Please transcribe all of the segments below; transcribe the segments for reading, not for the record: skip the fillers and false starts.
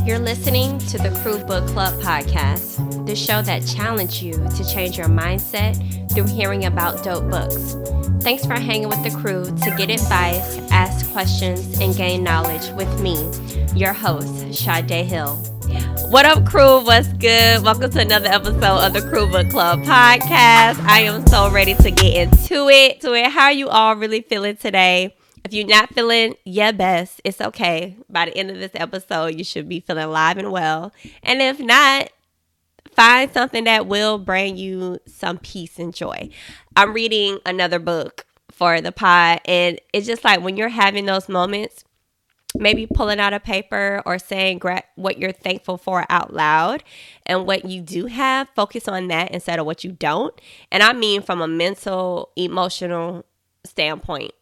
You're listening to the Crew Book Club podcast, the show that challenges you to change your mindset through hearing about dope books. Thanks for hanging with the crew to get advice, ask questions, and gain knowledge with me, your host, Sade Hill. What up, crew? What's good? Welcome to another episode of the Crew Book Club podcast. I am so ready to get into it. How are you all really feeling today? If you're not feeling your best, it's okay. By the end of this episode, you should be feeling alive and well. And if not, find something that will bring you some peace and joy. I'm reading another book for the pod, and it's just like when you're having those moments, maybe pulling out a paper or saying what you're thankful for out loud, and what you do have, focus on that instead of what you don't. And I mean from a mental, emotional standpoint.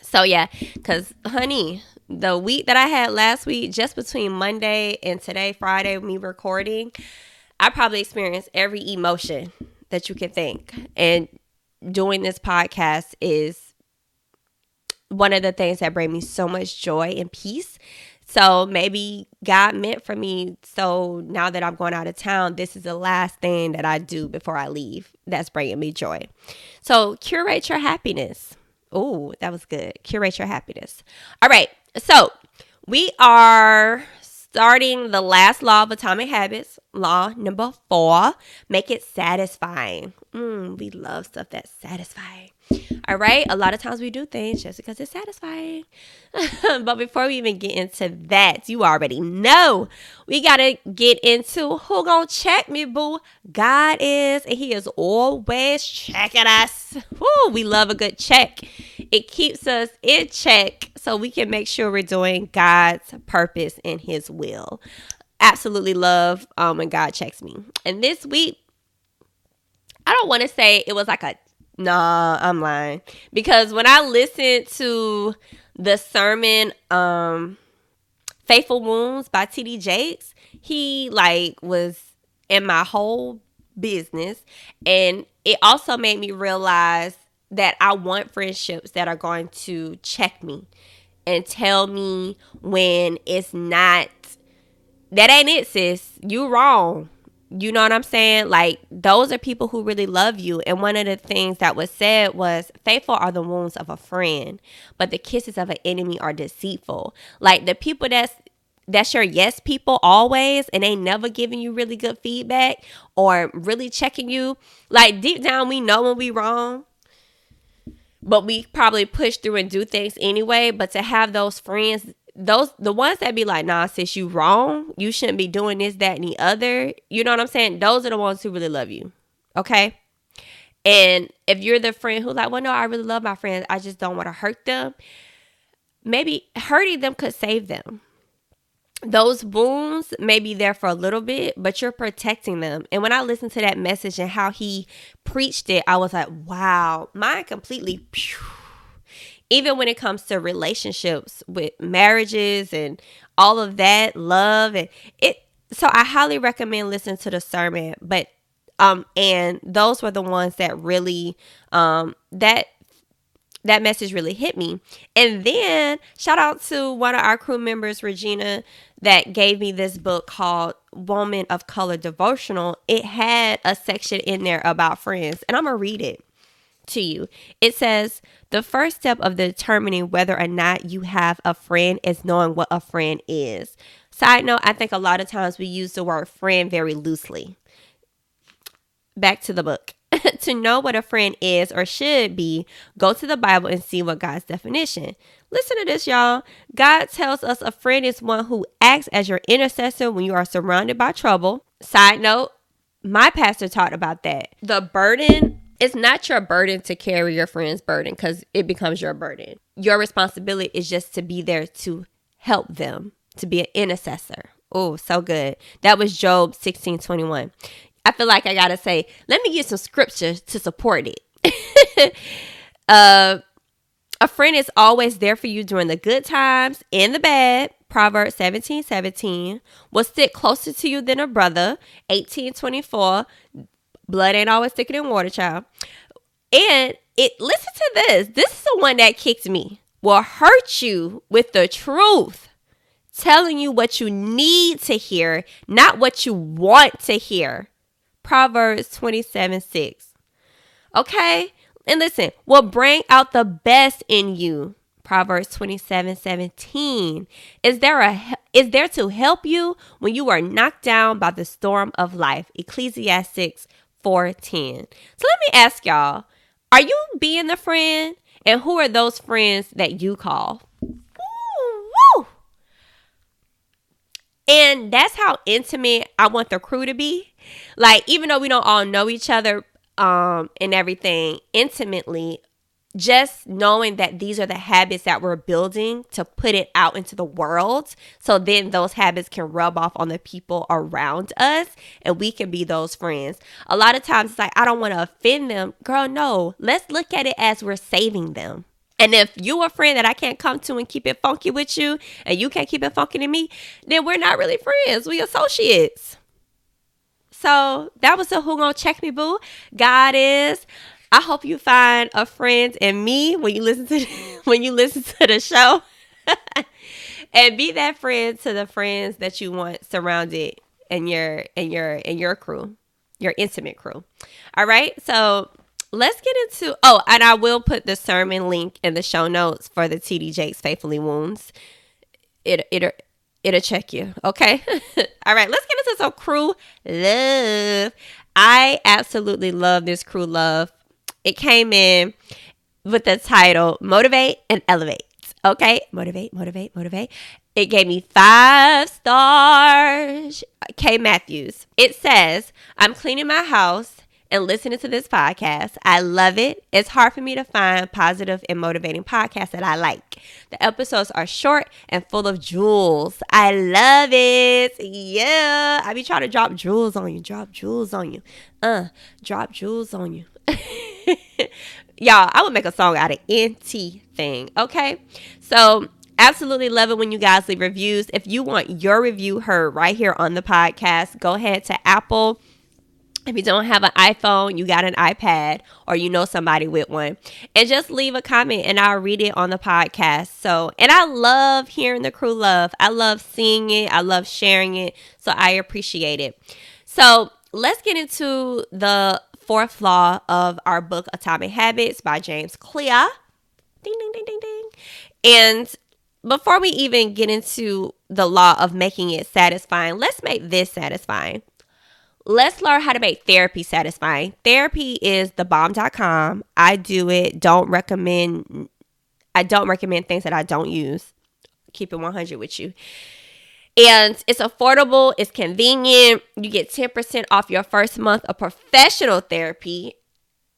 So yeah, because honey, the week that I had last week, just between Monday and today, Friday, me recording, I probably experienced every emotion that you can think. And doing this podcast is one of the things that bring me so much joy and peace. So maybe God meant for me. So now that I'm going out of town, this is the last thing that I do before I leave. That's bringing me joy. So curate your happiness. Oh, that was good. Curate your happiness. All right. So we are starting the last law of atomic habits. Law number 4, make it satisfying. We love stuff that's satisfying. All right. A lot of times we do things just because it's satisfying. But before we even get into that, you already know we got to get into who gonna check me, boo. God is, and he is always checking us. Woo, we love a good check. It keeps us in check so we can make sure we're doing God's purpose and his will. Absolutely love when God checks me. And this week, I don't want to say it was like I'm lying. Because when I listened to the sermon, Faithful Wounds by T.D. Jakes, he was in my whole business. And it also made me realize that I want friendships that are going to check me and tell me when it's not, that ain't it, sis. You wrong. You know what I'm saying? Those are people who really love you. And one of the things that was said was, faithful are the wounds of a friend, but the kisses of an enemy are deceitful. The people that's your yes people always, and they never giving you really good feedback or really checking you. Deep down, we know when we wrong, but we probably push through and do things anyway. But to have those friends, the ones that be like, nah, sis, you wrong. You shouldn't be doing this, that, and the other. You know what I'm saying? Those are the ones who really love you. Okay? And if you're the friend who well, no, I really love my friends, I just don't want to hurt them. Maybe hurting them could save them. Those wounds may be there for a little bit, but you're protecting them. And when I listened to that message and how he preached it, I was like, wow, mine completely, even when it comes to relationships with marriages and all of that, love and it. So I highly recommend listening to the sermon. But and those were the ones that really that message really hit me. And then shout out to one of our crew members, Regina, that gave me this book called Woman of Color Devotional. It had a section in there about friends, and I'm gonna read it to you. It says, the first step of determining whether or not you have a friend is knowing what a friend is. Side note, I think a lot of times we use the word friend very loosely. Back to the book. To know what a friend is or should be, go to the Bible and see what God's definition. Listen to this, y'all. God tells us a friend is one who acts as your intercessor when you are surrounded by trouble. Side note, my pastor taught about that. The burden, it's not your burden to carry your friend's burden because it becomes your burden. Your responsibility is just to be there to help them, to be an intercessor. Oh, so good. That was Job 16:21. I feel like I got to say, let me get some scripture to support it. A friend is always there for you during the good times and the bad. Proverbs 17:17. Will stick closer to you than a brother. 18:24. Blood ain't always thicker than water, child. And listen to this. This is the one that kicked me. Will hurt you with the truth telling you what you need to hear, not what you want to hear. Proverbs 27:6. Okay? And listen, will bring out the best in you. Proverbs 27:17 is there to help you when you are knocked down by the storm of life. Ecclesiastes 4:10. So let me ask y'all, are you being the friend? And who are those friends that you call? Woo! And that's how intimate I want the crew to be. Like, even though we don't all know each other and everything intimately, just knowing that these are the habits that we're building to put it out into the world, so then those habits can rub off on the people around us and we can be those friends. A lot of times it's like, I don't want to offend them. Girl, no. Let's look at it as we're saving them. And if you're a friend that I can't come to and keep it funky with you, and you can't keep it funky to me, then we're not really friends. We associates. So that was the Who Gon' Check Me Boo. God is. I hope you find a friend in me when you listen to the show. And be that friend to the friends that you want surrounded in your crew, your intimate crew. All right? So let's get into, and I will put the sermon link in the show notes for the TD Jakes Faithfully Wounds. It'll check you. Okay. All right. Let's get into some crew love. I absolutely love this crew love. It came in with the title Motivate and Elevate. Okay. Motivate. It gave me 5 stars. K. Matthews. It says, I'm cleaning my house and listening to this podcast. I love it. It's hard for me to find positive and motivating podcasts that I like. The episodes are short and full of jewels. I love it. Yeah. I be trying to drop jewels on you. Drop jewels on you. Y'all, I would make a song out of anything. Okay. So absolutely love it when you guys leave reviews. If you want your review heard right here on the podcast, go ahead to Apple. If you don't have an iPhone, you got an iPad, or you know somebody with one, and just leave a comment and I'll read it on the podcast. So, and I love hearing the crew love. I love seeing it. I love sharing it. So I appreciate it. So let's get into the 4th law of our book, Atomic Habits by James Clear. Ding, ding, ding, ding, ding. And before we even get into the law of making it satisfying, let's make this satisfying. Let's learn how to make therapy satisfying. Therapy is thebomb.com. I do it. I don't recommend things that I don't use. Keep it 100 with you. And it's affordable. It's convenient. You get 10% off your first month of professional therapy.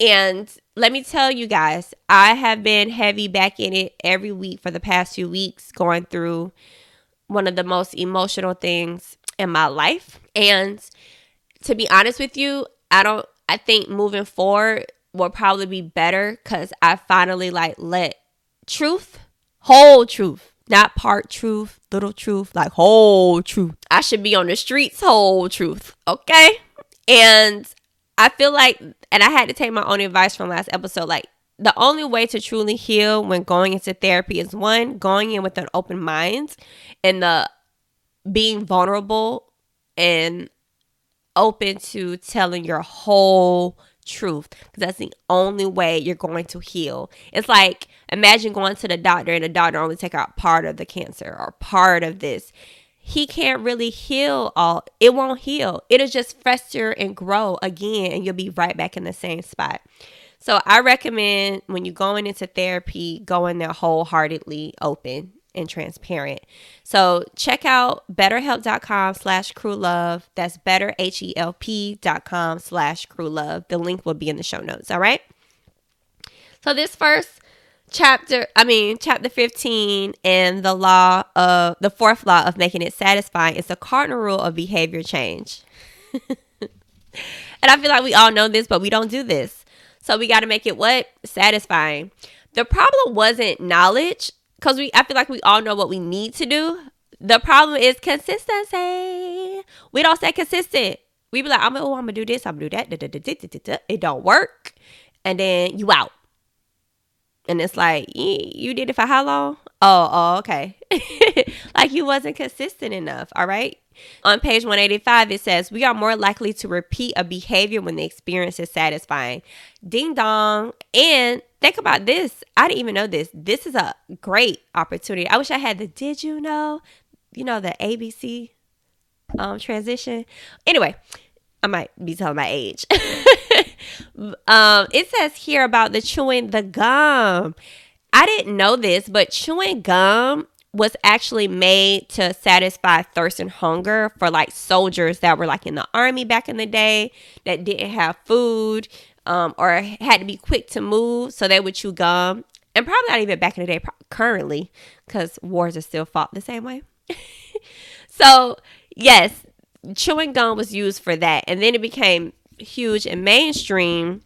And let me tell you guys, I have been heavy back in it every week for the past few weeks, going through one of the most emotional things in my life. And to be honest with you, I think moving forward will probably be better because I finally let truth, whole truth, not part truth, little truth, like whole truth. I should be on the streets, whole truth. Okay. And I feel like, and I had to take my own advice from last episode, like the only way to truly heal when going into therapy is 1, going in with an open mind and being vulnerable and open to telling your whole truth, because that's the only way you're going to heal. It's like, imagine going to the doctor and the doctor only take out part of the cancer or part of this. He can't really heal all. It won't heal. It'll just fester and grow again, and you'll be right back in the same spot. So I recommend when you're going into therapy, go in there wholeheartedly open and transparent. So check out betterhelp.com/crewlove. That's betterhelp.com/crewlove. The link will be in the show notes. All right. So this first chapter 15, and the 4th law of making it satisfying is the cardinal rule of behavior change. And I feel like we all know this, but we don't do this. So we got to make it what? Satisfying. The problem wasn't knowledge, because I feel like we all know what we need to do. The problem is consistency. We don't stay consistent. We be like, I'm going to do this. I'm going to do that. It don't work. And then you out. And it's like, you did it for how long? Oh, okay. Like you wasn't consistent enough. All right. On page 185, it says, we are more likely to repeat a behavior when the experience is satisfying. Ding dong. And think about this. I didn't even know this. This is a great opportunity. I wish I had the did you know, the ABC transition. Anyway, I might be telling my age. It says here about the chewing the gum. I didn't know this, but chewing gum was actually made to satisfy thirst and hunger for like soldiers that were like in the army back in the day that didn't have food or had to be quick to move. So they would chew gum. And probably not even back in the day currently, because wars are still fought the same way. So yes, chewing gum was used for that. And then it became huge and mainstream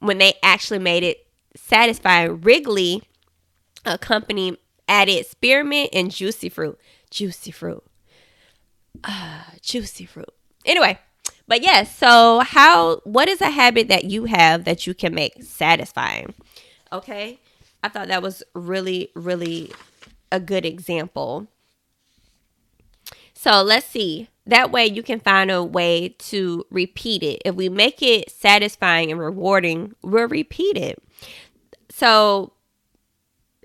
when they actually made it satisfying. Wrigley, a company, added spearmint and juicy fruit. Juicy fruit. Anyway, but yes, so what is a habit that you have that you can make satisfying? Okay. I thought that was really, really a good example. So let's see. That way you can find a way to repeat it. If we make it satisfying and rewarding, we'll repeat it. So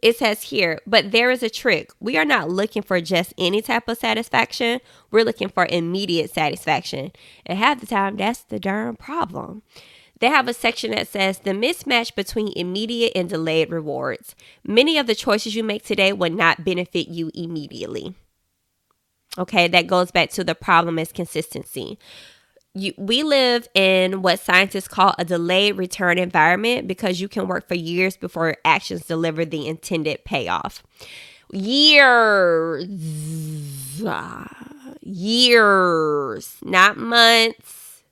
it says here, but there is a trick. We are not looking for just any type of satisfaction. We're looking for immediate satisfaction. And half the time, that's the darn problem. They have a section that says the mismatch between immediate and delayed rewards. Many of the choices you make today will not benefit you immediately. Okay, that goes back to the problem is consistency. We live in what scientists call a delayed return environment because you can work for years before actions deliver the intended payoff. Years, not months,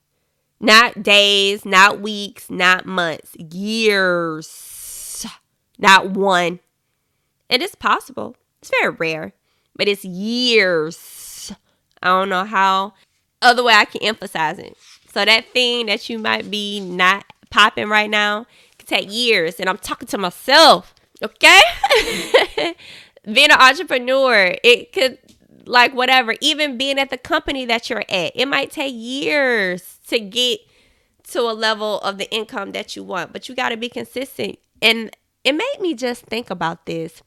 not days, not weeks, not months, years, not one. It is possible. It's very rare, but it's years. I don't know how other way I can emphasize it. So that thing that you might be not popping right now can take years. And I'm talking to myself, okay? Being an entrepreneur, it could, like whatever, even being at the company that you're at, it might take years to get to a level of the income that you want. But you got to be consistent. And it made me just think about this.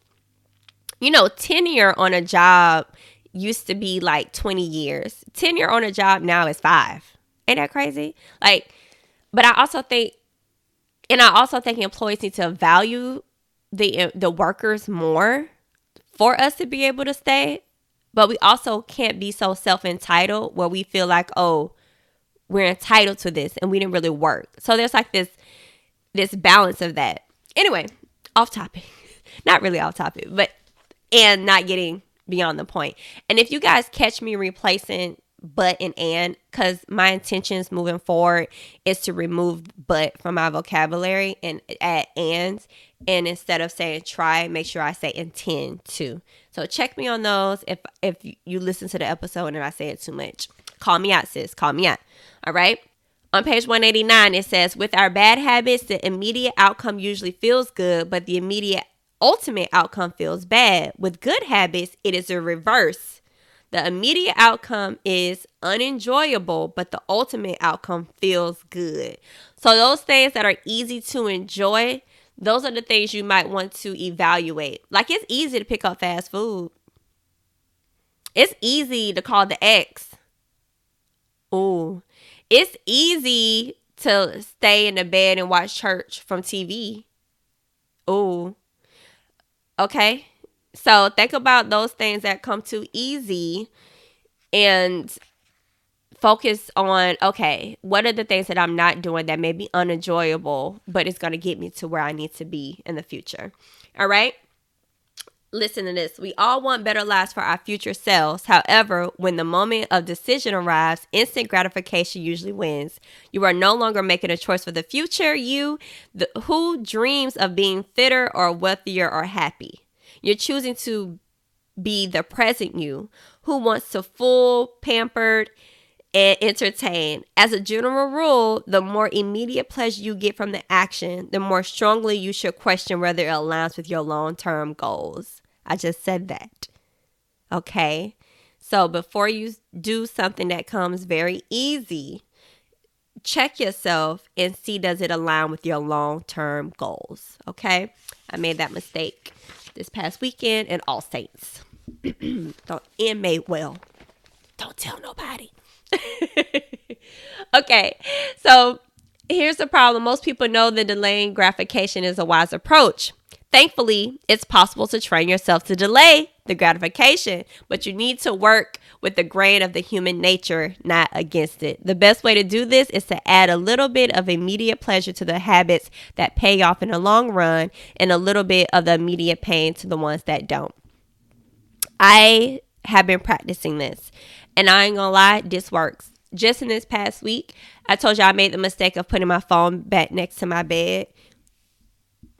Tenure on a job used to be like 20 years. Tenure on a job now is 5. Ain't that crazy? But I also think employees need to value the workers more for us to be able to stay. But we also can't be so self-entitled where we feel like, oh, we're entitled to this and we didn't really work. So there's like this balance of that. Anyway, off topic. Not really off topic, but and not getting beyond the point. And if you guys catch me replacing but and, because my intentions moving forward is to remove but from my vocabulary and add ands. And instead of saying try, make sure I say intend to. So check me on those. If you listen to the episode and I say it too much, call me out, sis. Call me out. All right. On page 189, it says, with our bad habits, the immediate outcome usually feels good, but the immediate ultimate outcome feels bad. With good habits, it is the reverse. The immediate outcome is unenjoyable, but the ultimate outcome feels good. So those things that are easy to enjoy, those are the things you might want to evaluate. Like, it's easy to pick up fast food. It's easy to call the ex. Ooh. It's easy to stay in the bed and watch church from TV. Ooh. Okay. So think about those things that come too easy and focus on, okay, what are the things that I'm not doing that may be unenjoyable, but it's going to get me to where I need to be in the future. All right. Listen to this. We all want better lives for our future selves. However, when the moment of decision arrives, instant gratification usually wins. You are no longer making a choice for the future you, who dreams of being fitter or wealthier or happy. You're choosing to be the present you, who wants to full, pampered, and entertain. As a general rule, the more immediate pleasure you get from the action, the more strongly you should question whether it aligns with your long-term goals. I just said that. Okay? So before you do something that comes very easy, check yourself and see, does it align with your long-term goals? Okay? I made that mistake this past weekend in All Saints. And made well. Don't tell nobody. Okay, so here's the problem. Most people know that delaying gratification is a wise approach. Thankfully, it's possible to train yourself to delay the gratification, but you need to work with the grain of the human nature, not against it. The best way to do this is to add a little bit of immediate pleasure to the habits that pay off in the long run and a little bit of the immediate pain to the ones that don't. I have been practicing this, and I ain't gonna lie, this works. Just in this past week, I told you I made the mistake of putting my phone back next to my bed.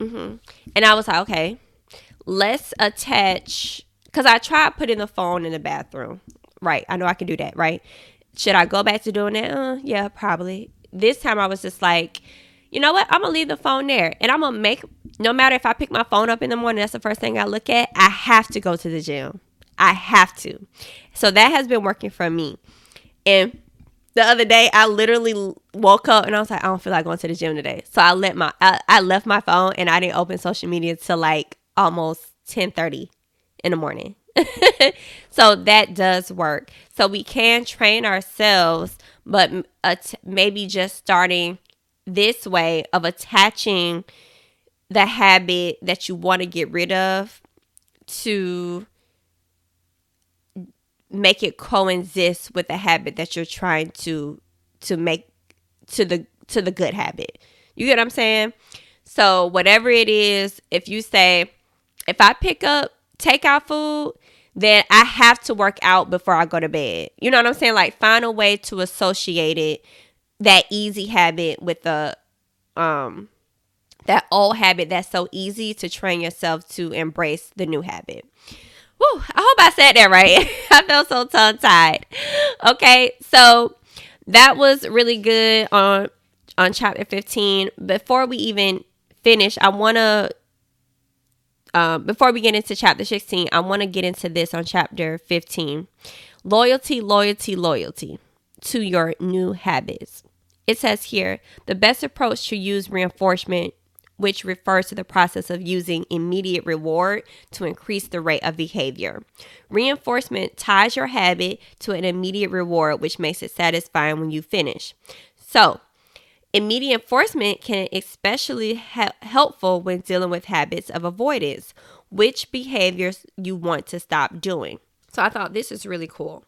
And I was like, okay, let's attach, because I tried putting the phone in the bathroom. Right, I know I can do that, right? Should I go back to doing that? Yeah, probably. This time I was just like, you know what? I'm going to leave the phone there. And I'm going to make, no matter if I pick my phone up in the morning, that's the first thing I look at, I have to go to the gym. I have to. So that has been working for me. And the other day, I literally woke up and I was like, I don't feel like going to the gym today. So I left my phone and I didn't open social media till like almost 10:30 in the morning. So that does work. So we can train ourselves, but maybe just starting this way of attaching the habit that you want to get rid of to make it coexist with the habit that you're trying to make to the good habit. You get what I'm saying? So whatever it is, if you say, if I pick up takeout food, then I have to work out before I go to bed. You know what I'm saying? Like, find a way to associate it, that easy habit, with the that old habit that's so easy, to train yourself to embrace the new habit. Woo, I hope I said that right. I felt so tongue-tied. Okay, so that was really good on chapter 15. Before we even finish, I want to, before we get into chapter 16, I want to get into this on chapter 15. Loyalty, loyalty, loyalty to your new habits. It says here, the best approach to use reinforcement, which refers to the process of using immediate reward to increase the rate of behavior. Reinforcement ties your habit to an immediate reward, which makes it satisfying when you finish. So, immediate enforcement can especially helpful when dealing with habits of avoidance, which behaviors you want to stop doing. So I thought this is really cool.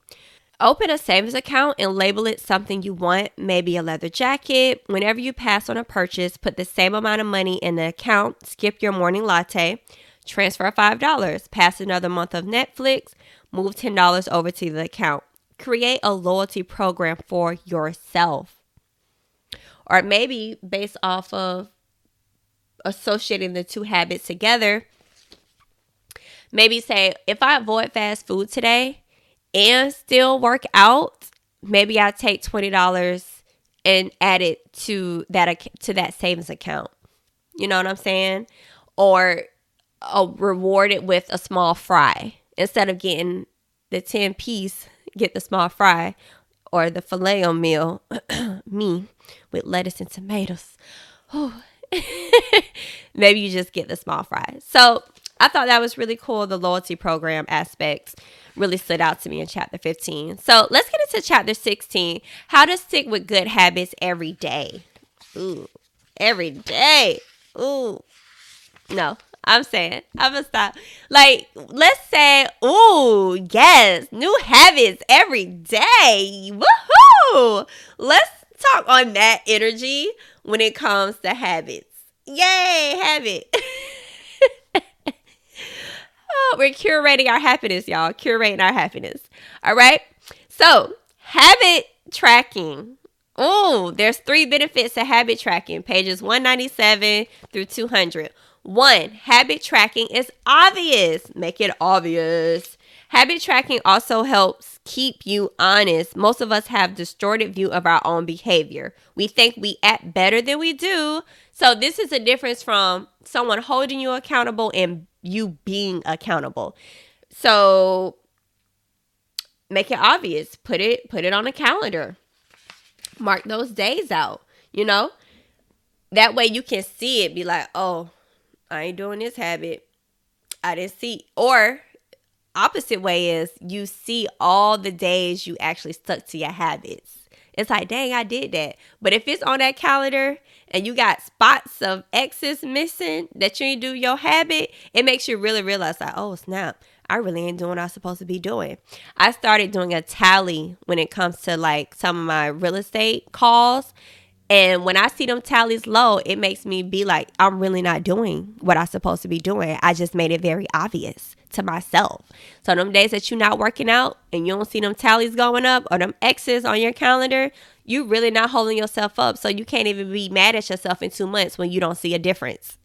Open a savings account and label it something you want, maybe a leather jacket. Whenever you pass on a purchase, put the same amount of money in the account, skip your morning latte, transfer $5, pass another month of Netflix, move $10 over to the account. Create a loyalty program for yourself. Or maybe based off of associating the two habits together, maybe say, if I avoid fast food today and still work out, maybe I take $20 and add it to that savings account. You know what I'm saying? Or reward it with a small fry. Instead of getting the 10-piece, get the small fry or the filet meal, me, with lettuce and tomatoes. Maybe you just get the small fry. So I thought that was really cool. The loyalty program aspects really stood out to me in chapter 15. So let's get into chapter 16. How to stick with good habits every day. Ooh, every day. Ooh. No, I'm going to stop. Like, let's say, ooh, yes, new habits every day. Woohoo! Let's talk on that energy when it comes to habits. Yay, habit. We're curating our happiness, y'all. Curating our happiness. All right. So, habit tracking. Oh, there's 3 benefits to habit tracking. Pages 197 through 200. 1, habit tracking is obvious. Make it obvious. Habit tracking also helps keep you honest. Most of us have distorted view of our own behavior. We think we act better than we do. So this is a difference from someone holding you accountable and you being accountable. So make it obvious. Put it on a calendar. Mark those days out, That way you can see it, be like, oh, I ain't doing this habit. I didn't see. Or opposite way is you see all the days you actually stuck to your habits. It's like, dang, I did that. But if it's on that calendar and you got spots of X's missing that you ain't do your habit, it makes you really realize like, oh, snap. I really ain't doing what I'm supposed to be doing. I started doing a tally when it comes to like some of my real estate calls. And when I see them tallies low, it makes me be like, I'm really not doing what I'm supposed to be doing. I just made it very obvious to myself. So them days that you're not working out and you don't see them tallies going up or them X's on your calendar, you really not holding yourself up. So you can't even be mad at yourself in 2 months when you don't see a difference.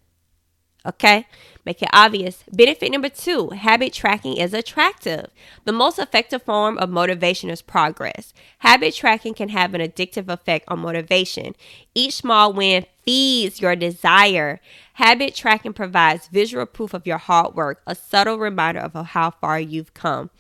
Okay? Make it obvious. Benefit number 2, habit tracking is attractive. The most effective form of motivation is progress. Habit tracking can have an addictive effect on motivation. Each small win feeds your desire. Habit tracking provides visual proof of your hard work, a subtle reminder of how far you've come.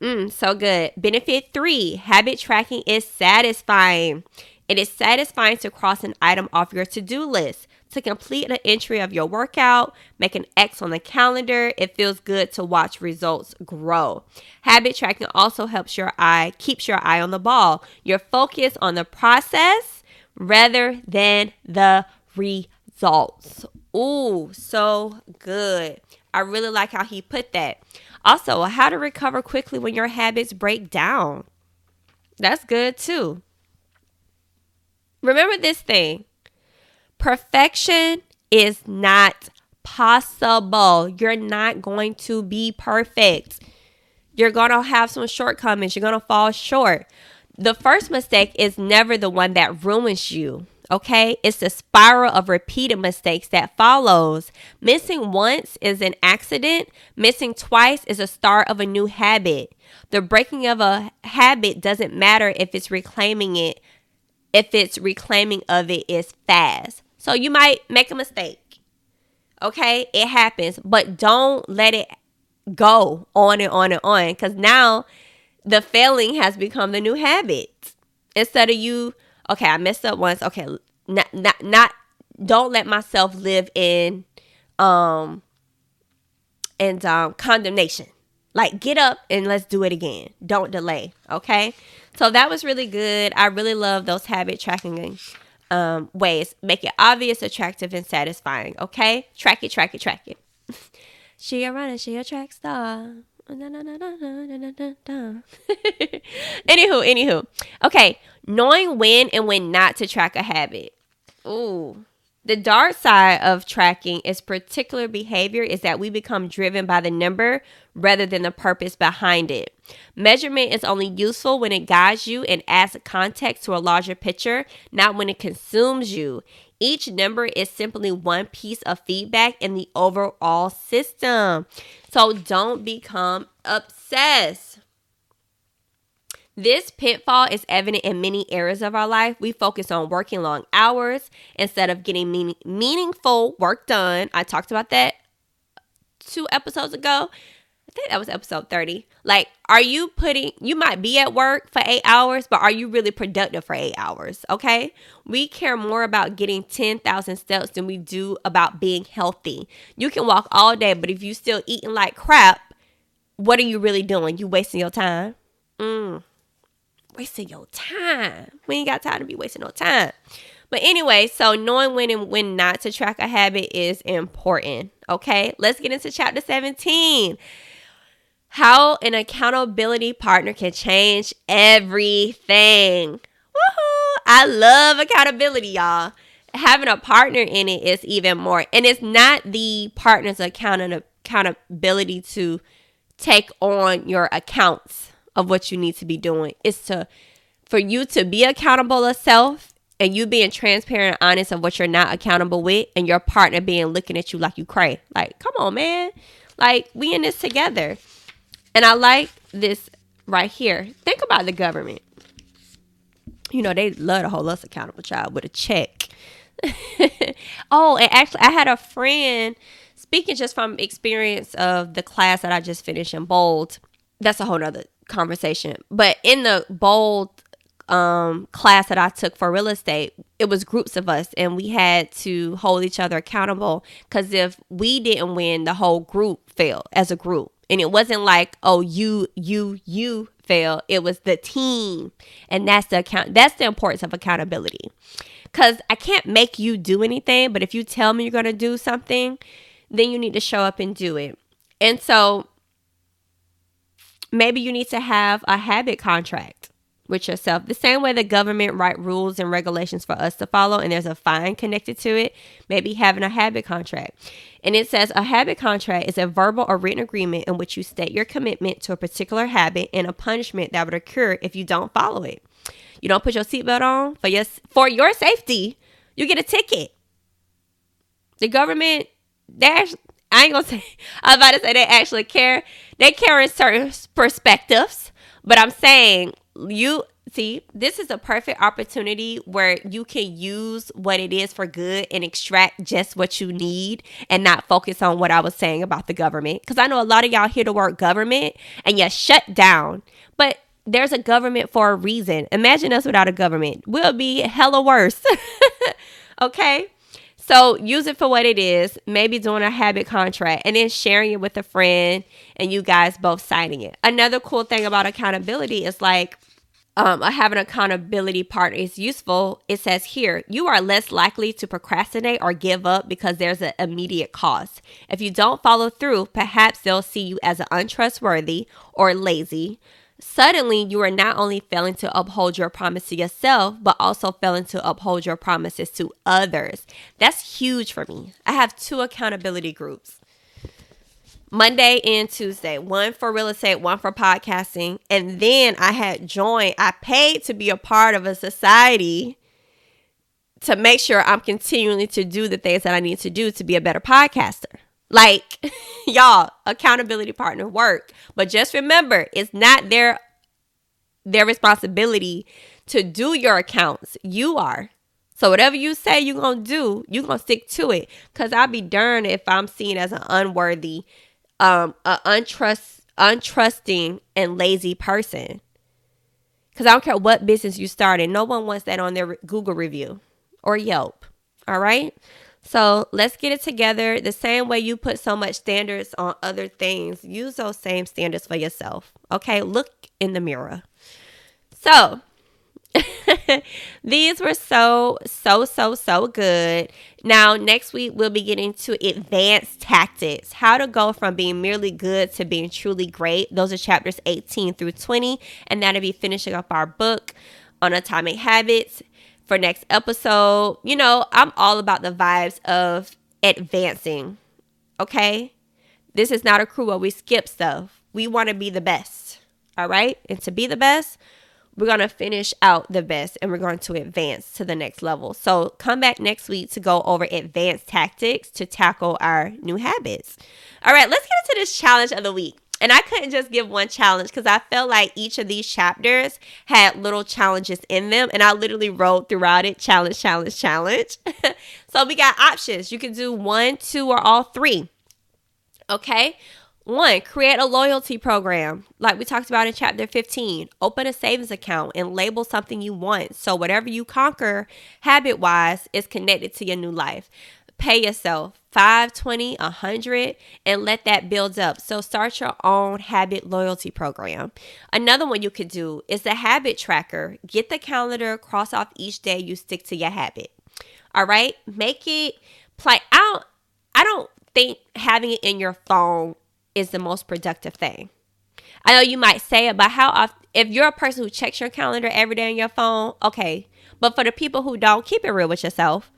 So good. Benefit 3, habit tracking is satisfying. It is satisfying to cross an item off your to-do list. To complete an entry of your workout, make an X on the calendar. It feels good to watch results grow. Habit tracking also keeps your eye on the ball. You're focused on the process rather than the results. Ooh, so good. I really like how he put that. Also, how to recover quickly when your habits break down. That's good too. Remember this thing. Perfection is not possible. You're not going to be perfect. You're going to have some shortcomings. You're going to fall short. The first mistake is never the one that ruins you. Okay? It's the spiral of repeated mistakes that follows. Missing once is an accident. Missing twice is a start of a new habit. The breaking of a habit doesn't matter if it's reclaiming of it is fast. So you might make a mistake. Okay? It happens. But don't let it go on and on and on. Because now the failing has become the new habit. Instead of you, okay, I messed up once. Okay, don't let myself live in condemnation. Like, get up and let's do it again. Don't delay. Okay? So that was really good. I really love those habit tracking ways. Make it obvious, attractive, and satisfying. Okay? Track it. She a runner, she a track star. Anywho. Okay. Knowing when and when not to track a habit. Ooh. The dark side of tracking is particular behavior is that we become driven by the number rather than the purpose behind it. Measurement is only useful when it guides you and adds context to a larger picture, not when it consumes you. Each number is simply one piece of feedback in the overall system. So don't become obsessed. This pitfall is evident in many areas of our life. We focus on working long hours instead of getting meaningful work done. I talked about that 2 episodes ago. I think that was episode 30. Like, you might be at work for 8 hours, but are you really productive for 8 hours? Okay. We care more about getting 10,000 steps than we do about being healthy. You can walk all day, but if you still eating like crap, what are you really doing? You wasting your time. Wasting your time. We ain't got time to be wasting no time. But anyway, so knowing when and when not to track a habit is important. Okay, let's get into chapter 17. How an accountability partner can change everything. Woohoo! I love accountability, y'all. Having a partner in it is even more. And it's not the partner's accountability to take on your accounts of what you need to be doing. It's for you to be accountable of self and you being transparent and honest of what you're not accountable with, and your partner looking at you like you cray. Like, come on, man. Like, we in this together. And I like this right here. Think about the government. You know, they love to hold us accountable, child, with a check. Oh, and actually, I had a friend, speaking just from experience of the class that I just finished in Bold. That's a whole nother conversation. But in the Bold class that I took for real estate, it was groups of us, and we had to hold each other accountable, because if we didn't win, the whole group failed as a group. And it wasn't like, oh, you fail. It was the team. And that's the importance of accountability. Because I can't make you do anything, but if you tell me you're going to do something, then you need to show up and do it. And so maybe you need to have a habit contract with yourself. The same way the government write rules and regulations for us to follow, and there's a fine connected to it, maybe having a habit contract. And it says a habit contract is a verbal or written agreement in which you state your commitment to a particular habit and a punishment that would occur if you don't follow it. You don't put your seatbelt on for your safety, you get a ticket. The government, I ain't gonna say, I was about to say they actually care. They care in certain perspectives, but I'm saying this is a perfect opportunity where you can use what it is for good and extract just what you need and not focus on what I was saying about the government. Because I know a lot of y'all hear the word government and you shut down, but there's a government for a reason. Imagine us without a government. We'll be hella worse. Okay? So use it for what it is, maybe doing a habit contract and then sharing it with a friend and you guys both signing it. Another cool thing about accountability is like having an accountability partner is useful. It says here, you are less likely to procrastinate or give up because there's an immediate cost. If you don't follow through, perhaps they'll see you as untrustworthy or lazy. Suddenly, you are not only failing to uphold your promise to yourself, but also failing to uphold your promises to others. That's huge for me. I have 2 accountability groups, Monday and Tuesday, one for real estate, one for podcasting. And then I paid to be a part of a society to make sure I'm continuing to do the things that I need to do to be a better podcaster. Like, y'all, accountability partner work. But just remember, it's not their responsibility to do your accounts. You are. So whatever you say you're going to do, you're going to stick to it. Because I'll be darned if I'm seen as an unworthy, untrusting, and lazy person. Because I don't care what business you started. No one wants that on their Google review or Yelp. All right? So let's get it together. The same way you put so much standards on other things, use those same standards for yourself. Okay, look in the mirror. So these were so good. Now, next week, we'll be getting to advanced tactics, how to go from being merely good to being truly great. Those are chapters 18 through 20, and that'll be finishing up our book on atomic habits. For next episode, you know, I'm all about the vibes of advancing, okay? This is not a crew where we skip stuff. We want to be the best, all right? And to be the best, we're going to finish out the best and we're going to advance to the next level. So come back next week to go over advanced tactics to tackle our new habits. All right, let's get into this challenge of the week. And I couldn't just give one challenge because I felt like each of these chapters had little challenges in them. And I literally wrote throughout it, challenge. So we got options. You can do 1, 2, or all 3. Okay. 1, create a loyalty program. Like we talked about in chapter 15. Open a savings account and label something you want. So whatever you conquer habit-wise is connected to your new life. Pay yourself $5, $20, $100 and let that build up. So start your own habit loyalty program. Another one you could do is the habit tracker. Get the calendar, cross off each day you stick to your habit. All right? Make it play out. I don't think having it in your phone is the most productive thing. I know you might say it, but how often, if you're a person who checks your calendar every day on your phone, okay. But for the people who don't, keep it real with yourself.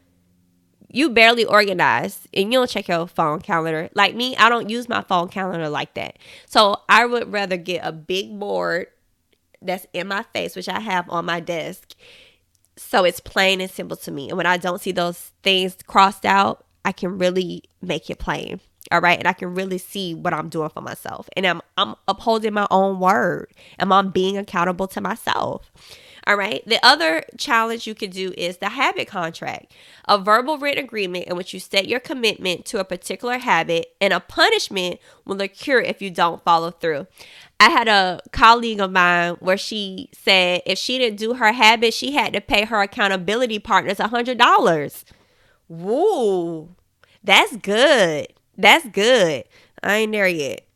You barely organize and you don't check your phone calendar. Like me, I don't use my phone calendar like that. So I would rather get a big board that's in my face, which I have on my desk. So it's plain and simple to me. And when I don't see those things crossed out, I can really make it plain. All right. And I can really see what I'm doing for myself. And I'm upholding my own word. And I'm being accountable to myself. All right. The other challenge you could do is the habit contract, a verbal written agreement in which you state your commitment to a particular habit, and a punishment will occur if you don't follow through. I had a colleague of mine where she said if she didn't do her habit, she had to pay her accountability partners $100. Woo, that's good. That's good. I ain't there yet.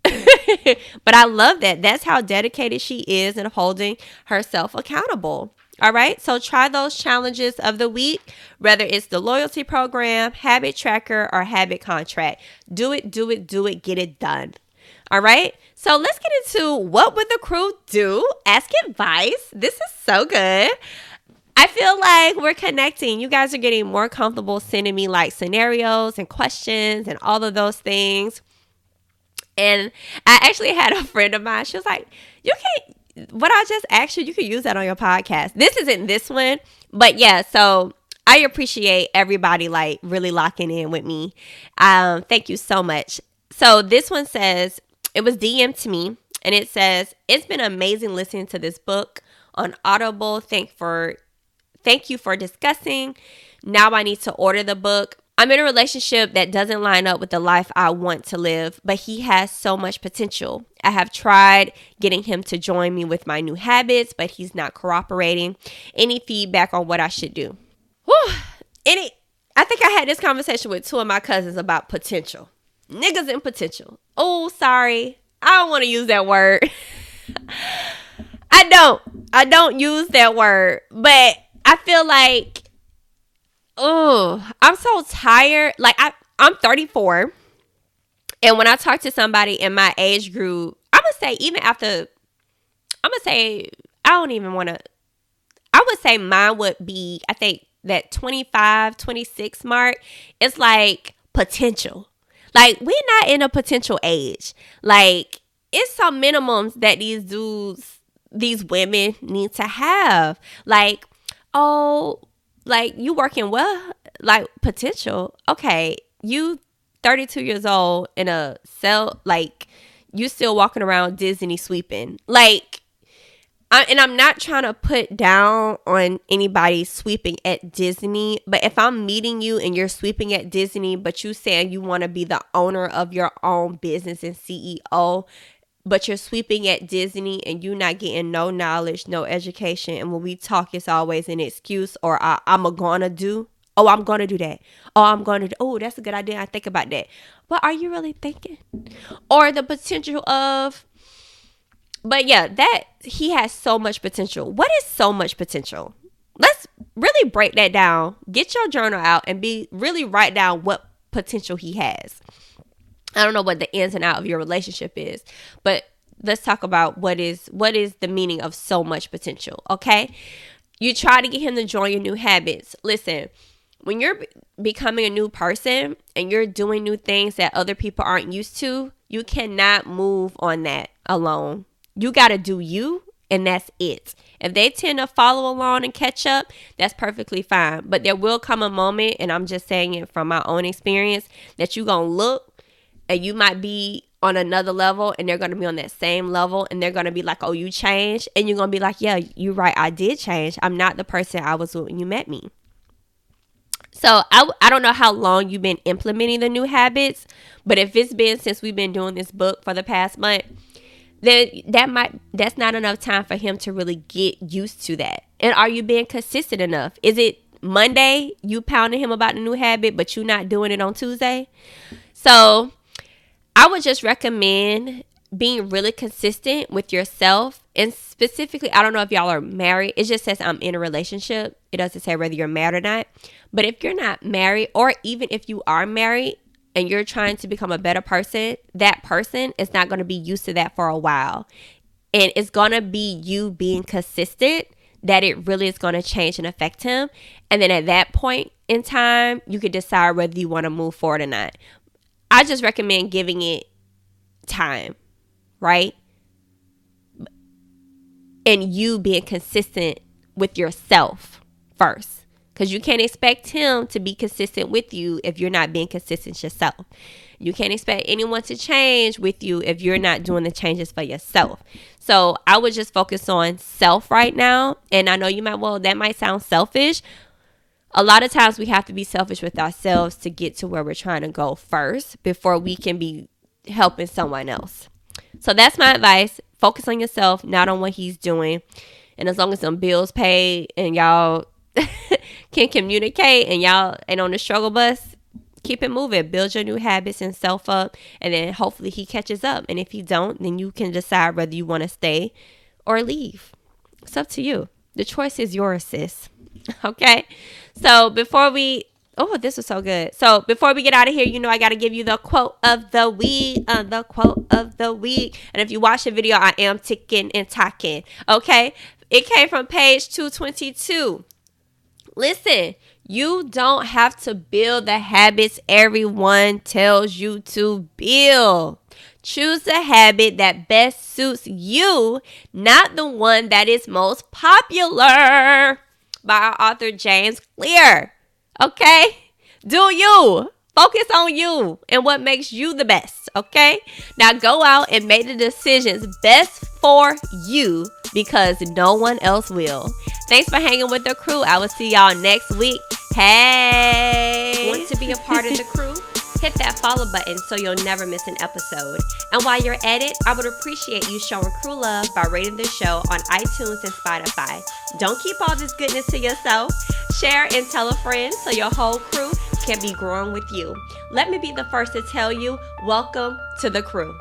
But I love that. That's how dedicated she is in holding herself accountable. All right. So try those challenges of the week, whether it's the loyalty program, habit tracker, or habit contract. Do it, do it, do it. Get it done. All right. So let's get into what would the crew do? Ask advice. This is so good. I feel like we're connecting. You guys are getting more comfortable sending me like scenarios and questions and all of those things. And I actually had a friend of mine. She was like, what I just asked you can use that on your podcast. This isn't this one, but yeah. So I appreciate everybody like really locking in with me. Thank you so much. So this one says, it was DM'd to me and it says, it's been amazing listening to this book on Audible. Thank you for discussing. Now I need to order the book. I'm in a relationship that doesn't line up with the life I want to live, but he has so much potential. I have tried getting him to join me with my new habits, but he's not cooperating. Any feedback on what I should do? Whew. I think I had this conversation with two of my cousins about potential. Niggas and potential. Oh, sorry. I don't want to use that word. I don't use that word, but I feel like, I'm so tired. Like I'm 34. And when I talk to somebody in my age group, I would say mine would be, I think that 25, 26 mark is like potential. Like we're not in a potential age. Like it's some minimums that these women need to have. Like, oh, like you working well, like potential. Okay, you 32 years old in a cell, like you still walking around Disney sweeping. Like, I'm not trying to put down on anybody sweeping at Disney, but if I'm meeting you and you're sweeping at Disney, but you saying you want to be the owner of your own business and CEO, but you're sweeping at Disney and you're not getting no knowledge, no education. And when we talk, it's always an excuse or I'm going to do. Oh, I'm going to do that. Oh, that's a good idea. I think about that. But are you really thinking? Or the potential of, but yeah, that he has so much potential. What is so much potential? Let's really break that down. Get your journal out and really write down what potential he has. I don't know what the ins and out of your relationship is, but let's talk about what is the meaning of so much potential, okay? You try to get him to join your new habits. Listen, when you're becoming a new person and you're doing new things that other people aren't used to, you cannot move on that alone. You got to do you, and that's it. If they tend to follow along and catch up, that's perfectly fine. But there will come a moment, and I'm just saying it from my own experience, that you're going to look and you might be on another level and they're going to be on that same level and they're going to be like, oh, you changed. And you're going to be like, yeah, you're right. I did change. I'm not the person I was when you met me. So I don't know how long you've been implementing the new habits, but if it's been since we've been doing this book for the past month, then that's not enough time for him to really get used to that. And are you being consistent enough? Is it Monday you pounding him about the new habit, but you're not doing it on Tuesday? So I would just recommend being really consistent with yourself. And specifically, I don't know if y'all are married. It just says I'm in a relationship. It doesn't say whether you're married or not. But if you're not married, or even if you are married and you're trying to become a better person, that person is not going to be used to that for a while. And it's going to be you being consistent that it really is going to change and affect him. And then at that point in time, you could decide whether you want to move forward or not. I just recommend giving it time, right? And you being consistent with yourself first. because you can't expect him to be consistent with you if you're not being consistent yourself. You can't expect anyone to change with you if you're not doing the changes for yourself. So I would just focus on self right now. And I know you might, well, that might sound selfish. A lot of times we have to be selfish with ourselves to get to where we're trying to go first before we can be helping someone else. So that's my advice. Focus on yourself, not on what he's doing. And as long as some bills paid and y'all can communicate and y'all ain't on the struggle bus, keep it moving. Build your new habits and self up, and then hopefully he catches up. And if he don't, then you can decide whether you want to stay or leave. It's up to you. The choice is yours, sis. Okay? So before we... Oh, this was so good. So before we get out of here, I got to give you the quote of the week. The quote of the week. And if you watch the video, I am ticking and talking. Okay? It came from page 222. Listen, you don't have to build the habits everyone tells you to build. Choose the habit that best suits you, not the one that is most popular. By our author, James Clear. Okay? Do you. Focus on you and what makes you the best. Okay? Now go out and make the decisions best for you because no one else will. Thanks for hanging with the crew. I will see y'all next week. Hey! Want to be a part of the crew? Hit that follow button so you'll never miss an episode. And while you're at it, I would appreciate you showing crew love by rating the show on iTunes and Spotify. Don't keep all this goodness to yourself. Share and tell a friend so your whole crew can be growing with you. Let me be the first to tell you, welcome to the crew.